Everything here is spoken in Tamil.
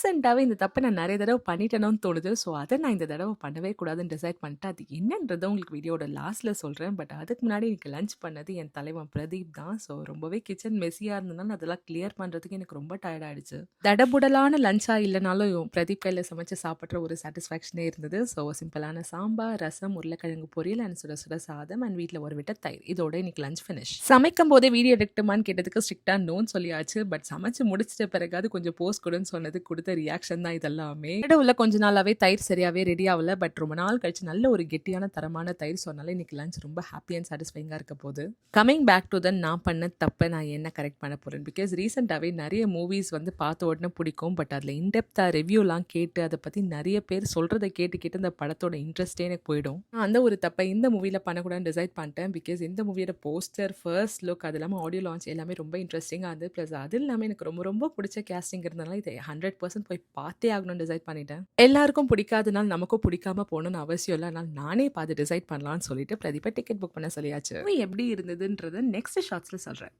ரீசெண்டாவே இந்த தப்ப நான் நெறைய தடவ பண்ணிட்டேனோன்னு தோணுது. ஸோ, அத நான் இந்த தடவ பண்ணவே கூடாதுன்னு டிசைட் பண்ணிட்டு, அது என்னன்றத உங்களுக்கு வீடியோட லாஸ்ட்ல சொல்றேன். பட் அதுக்கு முன்னாடி எனக்கு லஞ்ச் பண்ணது என் தலைவன் பிரதீப் தான். ஸோ, ரொம்பவே கிச்சன் மெஸ்ஸியா இருந்ததுனால அதெல்லாம் கிளியர் பண்றதுக்கு எனக்கு ரொம்ப டயர்ட் ஆயிடுச்சு. தடபுடலான லஞ்சா இல்லனாலும் பிரதீப் கையில சமைச்சு சாப்பிடுற ஒரு சாட்டிஸ்ஃபேக்ஷனே இருந்தது. ஸோ, சிம்பிளான சாம்பார், ரசம், உருளைக்கிழங்கு பொரியல் அண்ட் சுட சுட சாதம் அண்ட் வீட்ல ஒரு விட்ட தயிர். இதோட இன்னைக்கு லஞ்ச் ஃபினிஷ். சமைக்கும்போதே வீடியோ எடுக்கட்டுமான்னு கேட்டதுக்கு ஸ்ட்ரிக்ட்டா நோன்னு சொல்லியாச்சு. பட் சமைச்சு முடிச்சிட்ட பிறகாவது கொஞ்சம் போஸ்ட் குடுன்னு சொன்னது குடுத்த ரியாக்ஷன் தான் இதெல்லாமே. நடுவுல கொஞ்ச நாளாவே தயிர் சரியாவே ரெடி ஆகல. பட் ரொம்ப நாள் கழிச்சு நல்ல ஒரு கெட்டியான தரமான தயிர் சொன்னாலே இன்னைக்கு லஞ்ச் ரொம்ப ஹாப்பி அண்ட் சாட்டிஸ்ஃபைங்கா இருக்க போகுது. கமிங் பேக் டு நான் பண்ண தப்ப நான் என்ன கரெக்ட் பண்ண போறேன். பிகாஸ் ரீசெண்டாவே நிறைய மூவிஸ் வந்து பார்த்த உடனே பிடிக்கும். பட் அதுல இன்டெப்தா ரிவ்யூலாம் கேட்டு அதை பத்தி நிறைய பேர் சொல்றதை கேட்டு கேட்டு அந்த படத்தோட இன்ட்ரெஸ்டே எனக்கு போயிடும். நான் அந்த ஒரு தப்பை இந்த மூவில பண்ணக்கூடாதுன்னு டிசைட் பண்ணிட்டேன். பிகாஸ் இந்த மூவியோட போஸ்டர், ஃபர்ஸ்ட் லுக், அது இல்லாமல் ஆடியோ லான்ச் எல்லாமே ரொம்ப இன்ட்ரெஸ்டிங்காக இருந்தது. ப்ளஸ் அது இல்லாமல் எனக்கு ரொம்ப ரொம்ப பிடிச்ச கேஸ்டிங் இருந்தனால இதை 100% போய் பார்த்தே ஆகணும்னு டிசைட் பண்ணிட்டேன். எல்லாருக்கும் பிடிக்காதனால நமக்கும் பிடிக்காம போகணும்னு அவசியம் இல்லை. அதனால நானே பார்த்து டிசைட் பண்ணலாம்னு சொல்லிட்டு பிரதீபை டிக்கெட் புக் பண்ண சொல்லியாச்சு. எப்படி இருந்ததுன்றதை நெக்ஸ்ட் ஷார்ட்ஸ்ல சொல்றேன்.